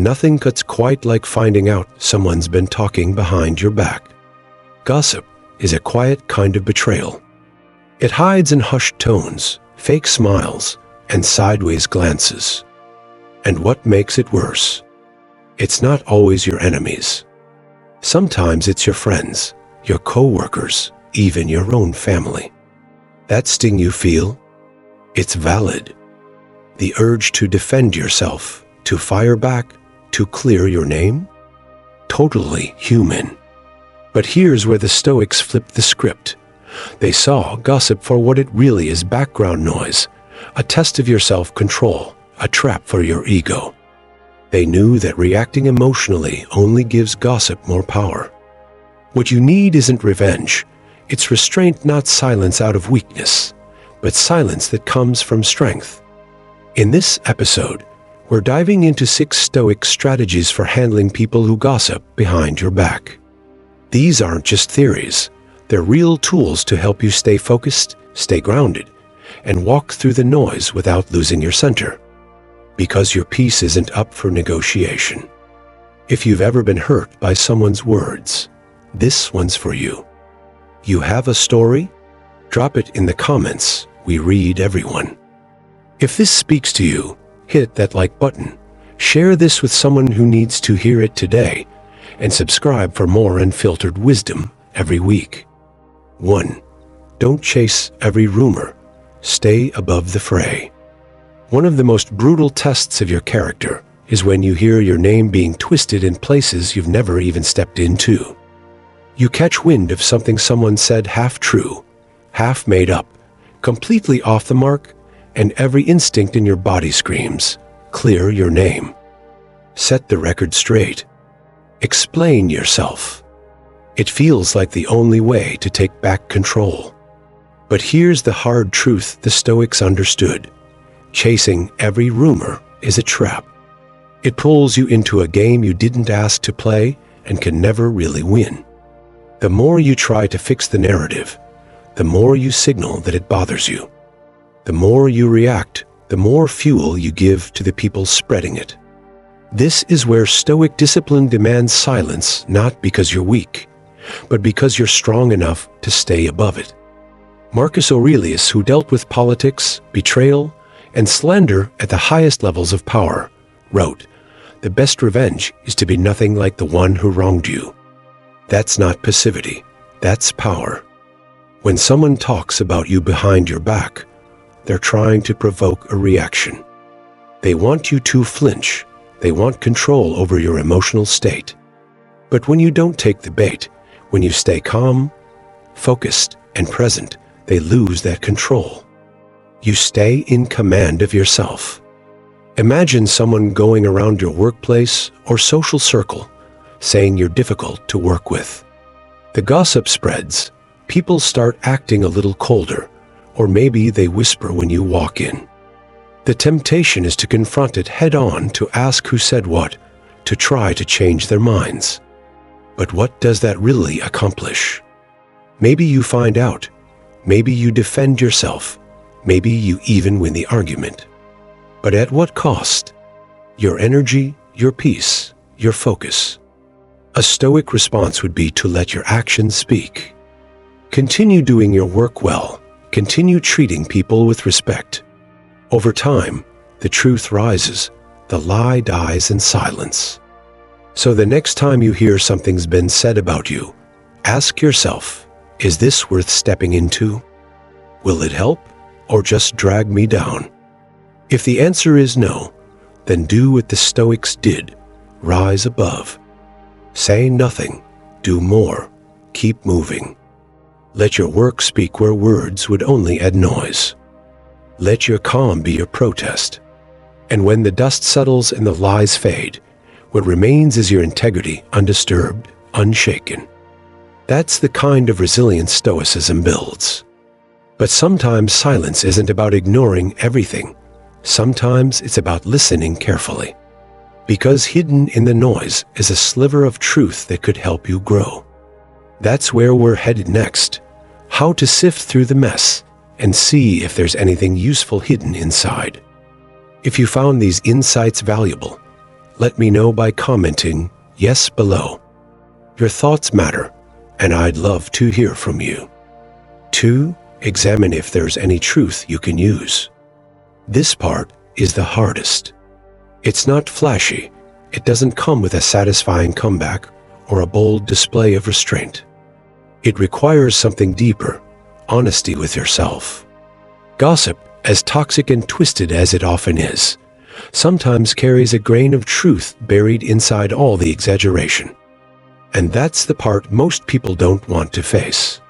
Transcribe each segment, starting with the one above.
Nothing cuts quite like finding out someone's been talking behind your back. Gossip is a quiet kind of betrayal. It hides in hushed tones, fake smiles, and sideways glances. And what makes it worse? It's not always your enemies. Sometimes it's your friends, your co-workers, even your own family. That sting you feel? It's valid. The urge to defend yourself, to fire back, to clear your name? Totally human. But here's where the Stoics flipped the script. They saw gossip for what it really is: background noise, a test of your self-control, a trap for your ego. They knew that reacting emotionally only gives gossip more power. What you need isn't revenge. It's restraint, not silence out of weakness, but silence that comes from strength. In this episode, we're diving into 6 Stoic strategies for handling people who gossip behind your back. These aren't just theories. They're real tools to help you stay focused, stay grounded, and walk through the noise without losing your center. Because your peace isn't up for negotiation. If you've ever been hurt by someone's words, this one's for you. You have a story? Drop it in the comments. We read everyone. If this speaks to you, hit that like button, share this with someone who needs to hear it today, and subscribe for more unfiltered wisdom every week. 1. Don't chase every rumor. Stay above the fray. One of the most brutal tests of your character is when you hear your name being twisted in places you've never even stepped into. You catch wind of something someone said half true, half made up, completely off the mark, and every instinct in your body screams, clear your name. Set the record straight. Explain yourself. It feels like the only way to take back control. But here's the hard truth the Stoics understood. Chasing every rumor is a trap. It pulls you into a game you didn't ask to play and can never really win. The more you try to fix the narrative, the more you signal that it bothers you. The more you react, the more fuel you give to the people spreading it. This is where Stoic discipline demands silence, not because you're weak, but because you're strong enough to stay above it. Marcus Aurelius, who dealt with politics, betrayal, and slander at the highest levels of power, wrote, "The best revenge is to be nothing like the one who wronged you." That's not passivity, that's power. When someone talks about you behind your back, they're trying to provoke a reaction. They want you to flinch. They want control over your emotional state. But when you don't take the bait, when you stay calm, focused, and present, they lose that control. You stay in command of yourself. Imagine someone going around your workplace or social circle, saying you're difficult to work with. The gossip spreads. People start acting a little colder, or maybe they whisper when you walk in. The temptation is to confront it head-on, to ask who said what, to try to change their minds. But what does that really accomplish? Maybe you find out. Maybe you defend yourself. Maybe you even win the argument. But at what cost? Your energy, your peace, your focus. A Stoic response would be to let your actions speak. Continue doing your work well. Continue treating people with respect. Over time, the truth rises, the lie dies in silence. So the next time you hear something's been said about you, ask yourself, is this worth stepping into? Will it help, or just drag me down? If the answer is no, then do what the Stoics did, rise above. Say nothing, do more, keep moving. Let your work speak where words would only add noise. Let your calm be your protest. And when the dust settles and the lies fade, what remains is your integrity, undisturbed, unshaken. That's the kind of resilience Stoicism builds. But sometimes silence isn't about ignoring everything. Sometimes it's about listening carefully. Because hidden in the noise is a sliver of truth that could help you grow. That's where we're headed next. How to sift through the mess and see if there's anything useful hidden inside. If you found these insights valuable, Let me know by commenting yes below. Your thoughts matter, and I'd love to hear from you. 2. Examine if there's any truth you can use. This part is the hardest. It's not flashy. It doesn't come with a satisfying comeback or a bold display of restraint. It requires something deeper, honesty with yourself. Gossip, as toxic and twisted as it often is, sometimes carries a grain of truth buried inside all the exaggeration. And that's the part most people don't want to face.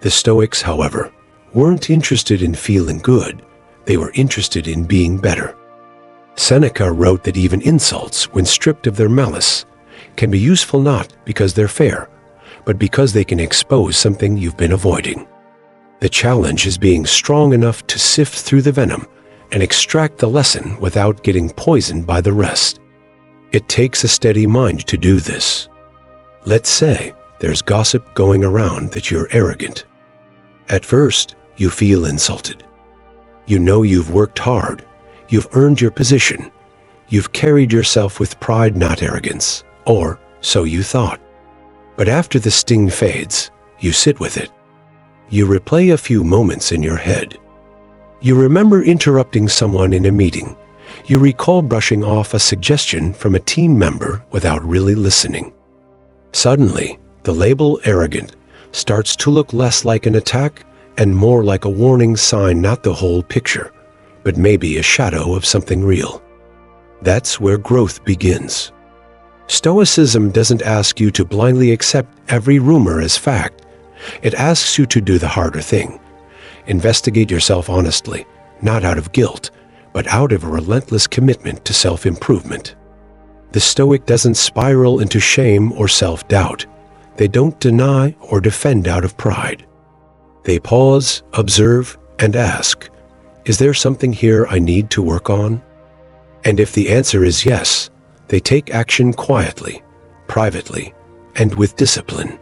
The Stoics, however, weren't interested in feeling good. They were interested in being better. Seneca wrote that even insults, when stripped of their malice, can be useful not because they're fair, but because they can expose something you've been avoiding. The challenge is being strong enough to sift through the venom and extract the lesson without getting poisoned by the rest. It takes a steady mind to do this. Let's say there's gossip going around that you're arrogant. At first, you feel insulted. You know you've worked hard. You've earned your position. You've carried yourself with pride, not arrogance, or so you thought. But after the sting fades, you sit with it. You replay a few moments in your head. You remember interrupting someone in a meeting. You recall brushing off a suggestion from a team member without really listening. Suddenly, the label arrogant starts to look less like an attack and more like a warning sign, not the whole picture, but maybe a shadow of something real. That's where growth begins. Stoicism doesn't ask you to blindly accept every rumor as fact. It asks you to do the harder thing. Investigate yourself honestly, not out of guilt, but out of a relentless commitment to self-improvement. The Stoic doesn't spiral into shame or self-doubt. They don't deny or defend out of pride. They pause, observe, and ask, is there something here I need to work on? And if the answer is yes, they take action quietly, privately, and with discipline.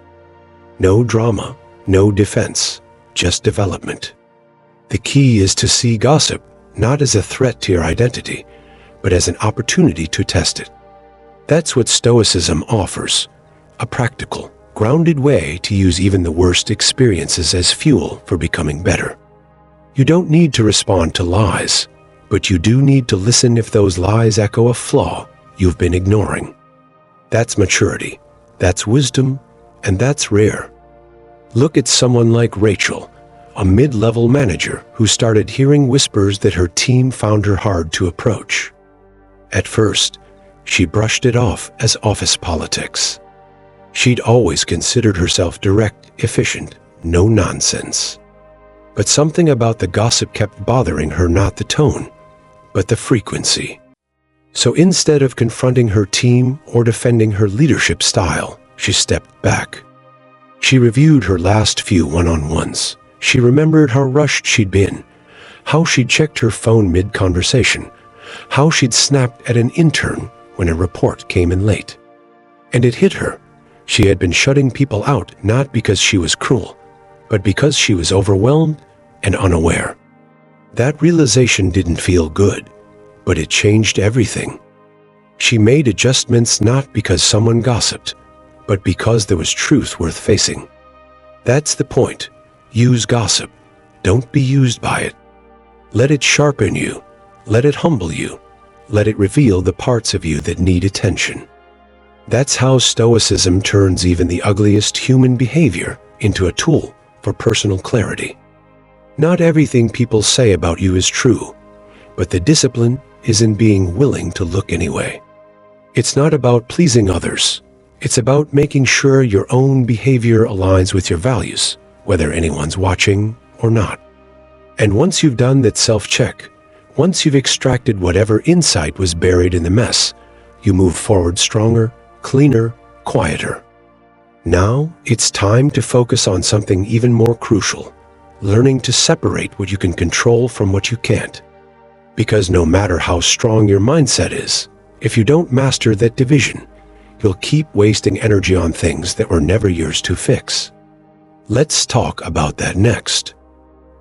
No drama, no defense, just development. The key is to see gossip not as a threat to your identity, but as an opportunity to test it. That's what Stoicism offers, a practical, grounded way to use even the worst experiences as fuel for becoming better. You don't need to respond to lies, but you do need to listen if those lies echo a flaw you've been ignoring. That's maturity, that's wisdom, and that's rare. Look at someone like Rachel, a mid-level manager who started hearing whispers that her team found her hard to approach. At first, she brushed it off as office politics. She'd always considered herself direct, efficient, no nonsense. But something about the gossip kept bothering her, not the tone, but the frequency. So instead of confronting her team or defending her leadership style, she stepped back. She reviewed her last few one-on-ones. She remembered how rushed she'd been, how she'd checked her phone mid-conversation, how she'd snapped at an intern when a report came in late. And it hit her. She had been shutting people out not because she was cruel, but because she was overwhelmed and unaware. That realization didn't feel good, but it changed everything. She made adjustments not because someone gossiped, but because there was truth worth facing. That's the point. Use gossip. Don't be used by it. Let it sharpen you. Let it humble you. Let it reveal the parts of you that need attention. That's how Stoicism turns even the ugliest human behavior into a tool for personal clarity. Not everything people say about you is true, but the discipline is in being willing to look anyway. It's not about pleasing others. It's about making sure your own behavior aligns with your values, whether anyone's watching or not. And once you've done that self-check, once you've extracted whatever insight was buried in the mess, you move forward stronger, cleaner, quieter. Now, it's time to focus on something even more crucial, learning to separate what you can control from what you can't. Because no matter how strong your mindset is, if you don't master that division, you'll keep wasting energy on things that were never yours to fix. Let's talk about that next.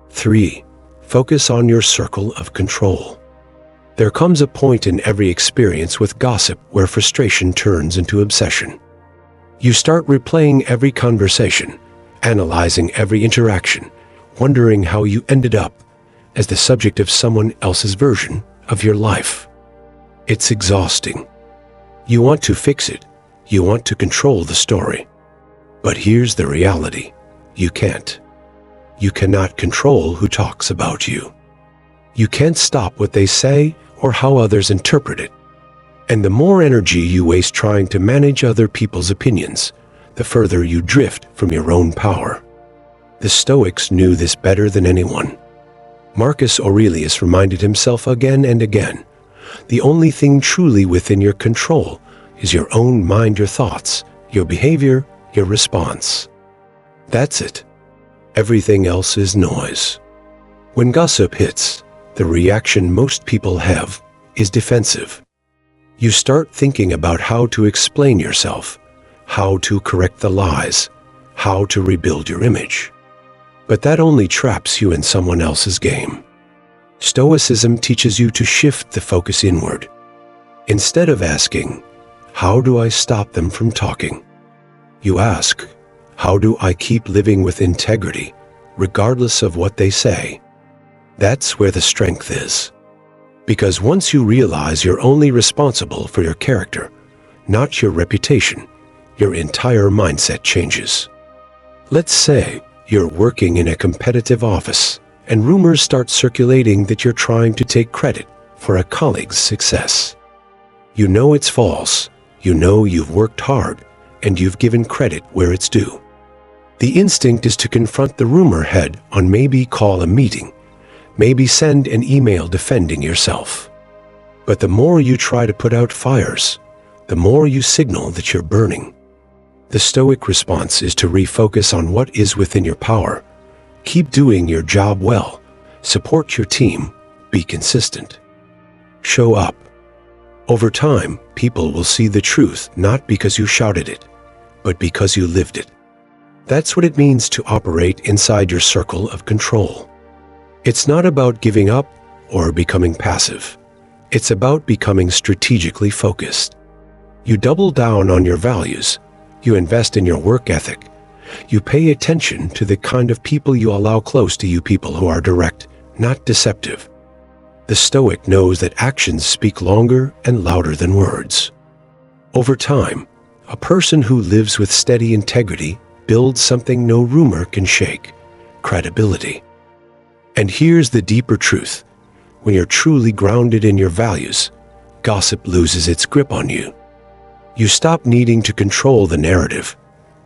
3. Focus on your circle of control. There comes a point in every experience with gossip where frustration turns into obsession. You start replaying every conversation, analyzing every interaction, wondering how you ended up as the subject of someone else's version of your life. It's exhausting. You want to fix it. You want to control the story. But here's the reality. You can't. You cannot control who talks about you. You can't stop what they say or how others interpret it. And the more energy you waste trying to manage other people's opinions, the further you drift from your own power. The Stoics knew this better than anyone. Marcus Aurelius reminded himself again and again, the only thing truly within your control is your own mind, your thoughts, your behavior, your response. That's it. Everything else is noise. When gossip hits, the reaction most people have is defensive. You start thinking about how to explain yourself, how to correct the lies, how to rebuild your image. But that only traps you in someone else's game. Stoicism teaches you to shift the focus inward. Instead of asking, "How do I stop them from talking?" you ask, "How do I keep living with integrity, regardless of what they say?" That's where the strength is. Because once you realize you're only responsible for your character, not your reputation, your entire mindset changes. Let's say you're working in a competitive office and rumors start circulating that you're trying to take credit for a colleague's success. You know it's false. You know you've worked hard and you've given credit where it's due. The instinct is to confront the rumor head on, maybe call a meeting, maybe send an email defending yourself. But the more you try to put out fires, the more you signal that you're burning. The Stoic response is to refocus on what is within your power. Keep doing your job well. Support your team. Be consistent. Show up. Over time, people will see the truth not because you shouted it, but because you lived it. That's what it means to operate inside your circle of control. It's not about giving up or becoming passive. It's about becoming strategically focused. You double down on your values. You invest in your work ethic. You pay attention to the kind of people you allow close to you, people who are direct, not deceptive. The Stoic knows that actions speak longer and louder than words. Over time, a person who lives with steady integrity builds something no rumor can shake: credibility. And here's the deeper truth. When you're truly grounded in your values, gossip loses its grip on you. You stop needing to control the narrative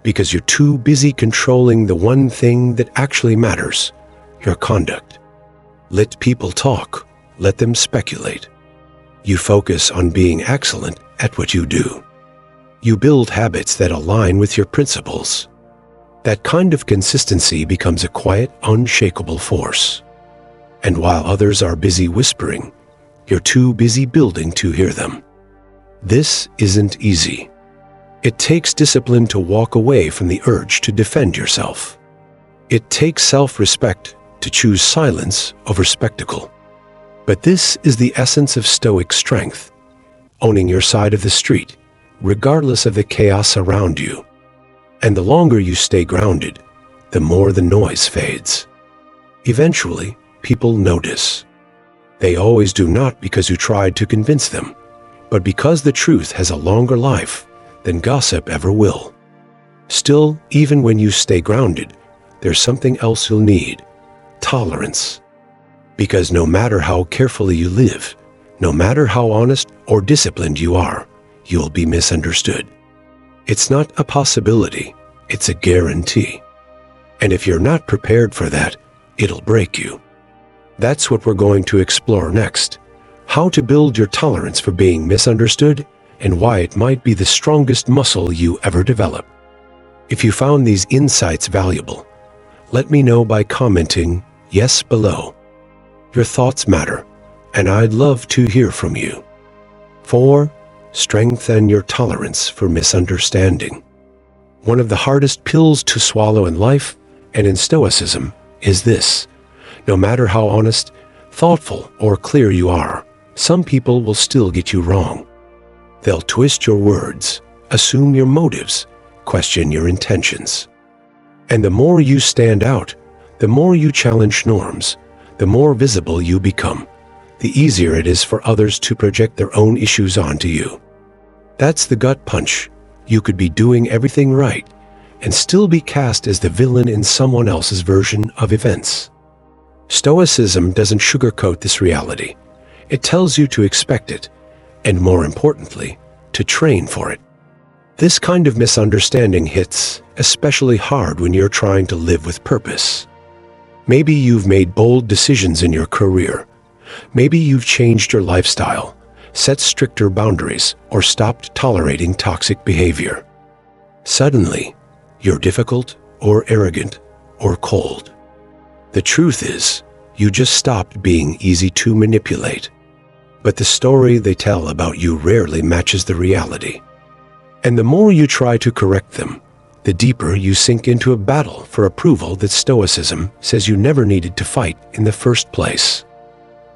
because you're too busy controlling the one thing that actually matters: your conduct. Let people talk. Let them speculate. You focus on being excellent at what you do. You build habits that align with your principles. That kind of consistency becomes a quiet, unshakable force. And while others are busy whispering, you're too busy building to hear them. This isn't easy. It takes discipline to walk away from the urge to defend yourself. It takes self-respect to choose silence over spectacle. But this is the essence of Stoic strength: owning your side of the street, regardless of the chaos around you. And the longer you stay grounded, the more the noise fades. Eventually, people notice. They always do, not because you tried to convince them, but because the truth has a longer life than gossip ever will. Still, even when you stay grounded, there's something else you'll need: tolerance. Because no matter how carefully you live, no matter how honest or disciplined you are, you'll be misunderstood. It's not a possibility, it's a guarantee. And if you're not prepared for that, it'll break you. That's what we're going to explore next: how to build your tolerance for being misunderstood and why it might be the strongest muscle you ever develop. If you found these insights valuable, let me know by commenting yes below. Your thoughts matter, and I'd love to hear from you. 4. Strengthen your tolerance for misunderstanding. One of the hardest pills to swallow in life and in Stoicism is this: no matter how honest, thoughtful, or clear you are, some people will still get you wrong. They'll twist your words, assume your motives, question your intentions. And the more you stand out, the more you challenge norms, the more visible you become, the easier it is for others to project their own issues onto you. That's the gut punch. You could be doing everything right and still be cast as the villain in someone else's version of events. Stoicism doesn't sugarcoat this reality. It tells you to expect it, and more importantly, to train for it. This kind of misunderstanding hits especially hard when you're trying to live with purpose. Maybe you've made bold decisions in your career. Maybe you've changed your lifestyle, set stricter boundaries, or stopped tolerating toxic behavior. Suddenly, you're difficult or arrogant or cold. The truth is, you just stopped being easy to manipulate. But the story they tell about you rarely matches the reality. And the more you try to correct them, the deeper you sink into a battle for approval that Stoicism says you never needed to fight in the first place.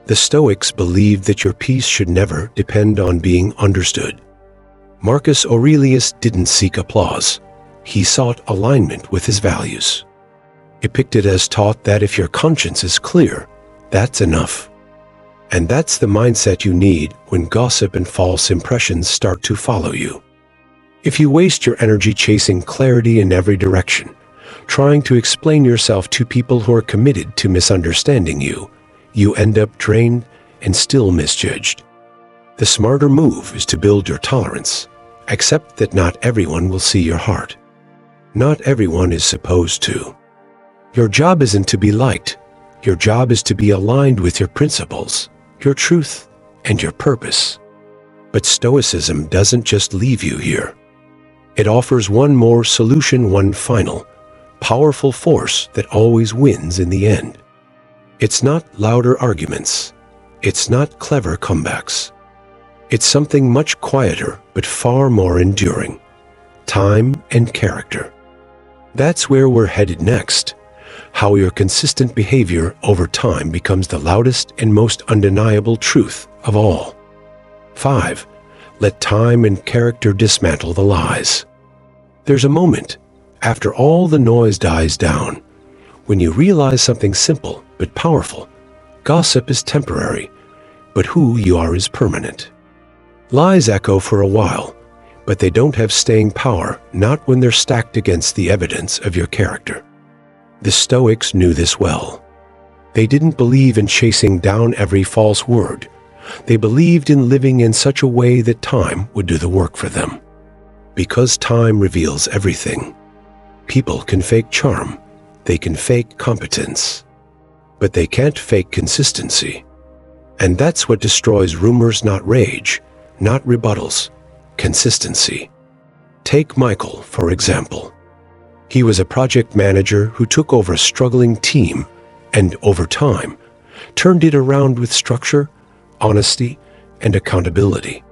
The Stoics believed that your peace should never depend on being understood. Marcus Aurelius didn't seek applause. He sought alignment with his values. Epictetus taught that if your conscience is clear, that's enough. And that's the mindset you need when gossip and false impressions start to follow you. If you waste your energy chasing clarity in every direction, trying to explain yourself to people who are committed to misunderstanding you, you end up drained and still misjudged. The smarter move is to build your tolerance. Accept that not everyone will see your heart. Not everyone is supposed to. Your job isn't to be liked. Your job is to be aligned with your principles, your truth, and your purpose. But Stoicism doesn't just leave you here. It offers one more solution, one final, powerful force that always wins in the end. It's not louder arguments. It's not clever comebacks. It's something much quieter but far more enduring. Time and character. That's where we're headed next. How your consistent behavior over time becomes the loudest and most undeniable truth of all. 5. Let time and character dismantle the lies. There's a moment, after all the noise dies down, when you realize something simple but powerful. Gossip is temporary, but who you are is permanent. Lies echo for a while, but they don't have staying power, not when they're stacked against the evidence of your character. The Stoics knew this well. They didn't believe in chasing down every false word. They believed in living in such a way that time would do the work for them. Because time reveals everything. People can fake charm. They can fake competence. But they can't fake consistency. And that's what destroys rumors, not rage, not rebuttals, consistency. Take Michael, for example. He was a project manager who took over a struggling team and, over time, turned it around with structure, honesty, and accountability.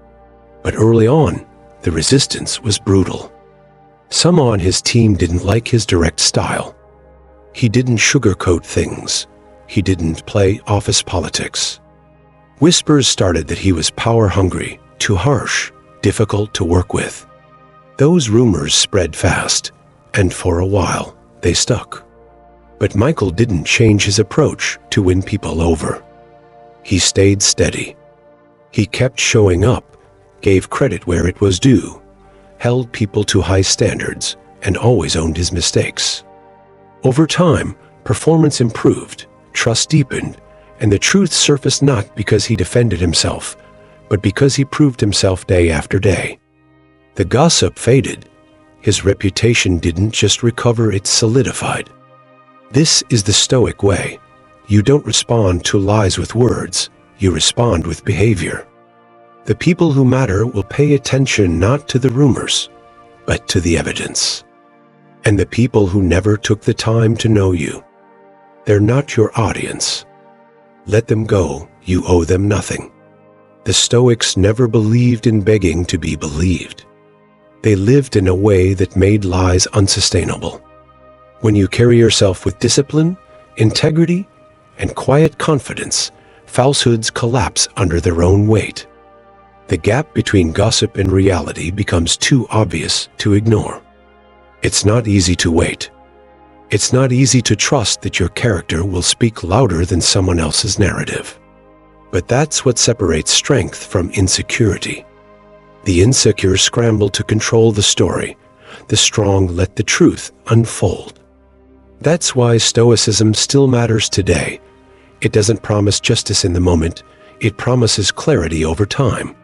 But early on, the resistance was brutal. Some on his team didn't like his direct style. He didn't sugarcoat things. He didn't play office politics. Whispers started that he was power-hungry, too harsh, difficult to work with. Those rumors spread fast, and for a while, they stuck. But Michael didn't change his approach to win people over. He stayed steady. He kept showing up, gave credit where it was due, held people to high standards, and always owned his mistakes. Over time, performance improved, trust deepened, and the truth surfaced not because he defended himself, but because he proved himself day after day. The gossip faded. His reputation didn't just recover, it solidified. This is the Stoic way. You don't respond to lies with words, you respond with behavior. The people who matter will pay attention not to the rumors, but to the evidence. And the people who never took the time to know you, they're not your audience. Let them go, you owe them nothing. The Stoics never believed in begging to be believed. They lived in a way that made lies unsustainable. When you carry yourself with discipline, integrity, and quiet confidence, falsehoods collapse under their own weight. The gap between gossip and reality becomes too obvious to ignore. It's not easy to wait. It's not easy to trust that your character will speak louder than someone else's narrative. But that's what separates strength from insecurity. The insecure scramble to control the story. The strong let the truth unfold. That's why Stoicism still matters today. It doesn't promise justice in the moment. It promises clarity over time.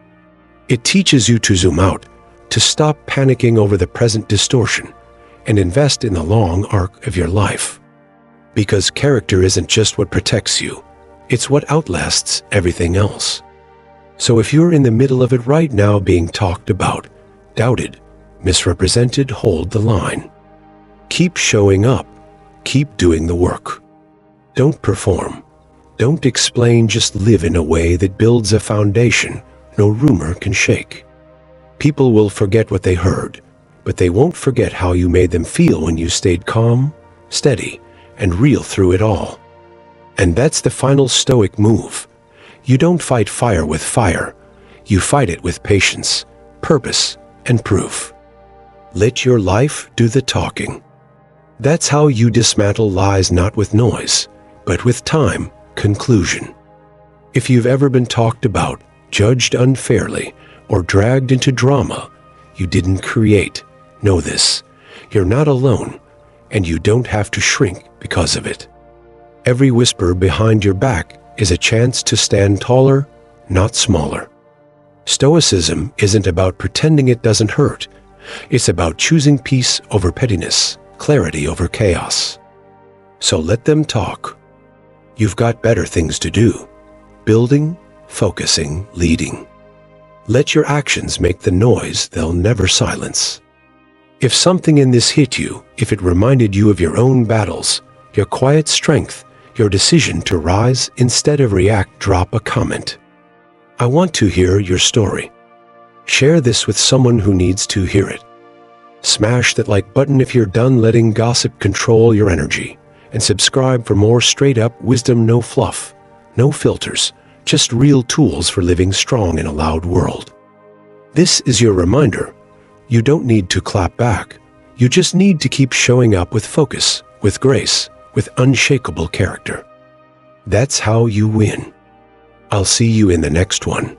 It teaches you to zoom out, to stop panicking over the present distortion, and invest in the long arc of your life. Because character isn't just what protects you, it's what outlasts everything else. So if you're in the middle of it right now, being talked about, doubted, misrepresented, hold the line. Keep showing up. Keep doing the work. Don't perform. Don't explain, just live in a way that builds a foundation no rumor can shake. People will forget what they heard, but they won't forget how you made them feel when you stayed calm, steady, and real through it all. And that's the final Stoic move. You don't fight fire with fire. You fight it with patience, purpose, and proof. Let your life do the talking. That's how you dismantle lies, not with noise, but with time, conclusion. If you've ever been talked about, judged unfairly, or dragged into drama you didn't create, know this: you're not alone, and you don't have to shrink because of it. Every whisper behind your back is a chance to stand taller, not smaller. Stoicism isn't about pretending it doesn't hurt. It's about choosing peace over pettiness, clarity over chaos. So let them talk. You've got better things to do: building, focusing, leading. Let your actions make the noise they'll never silence. If something in this hit you, if it reminded you of your own battles, your quiet strength, your decision to rise instead of react, drop a comment. I want to hear your story. Share this with someone who needs to hear it. Smash that like button if you're done letting gossip control your energy, and subscribe for more straight-up wisdom, no fluff, no filters, just real tools for living strong in a loud world. This is your reminder. You don't need to clap back. You just need to keep showing up with focus, with grace, with unshakable character. That's how you win. I'll see you in the next one.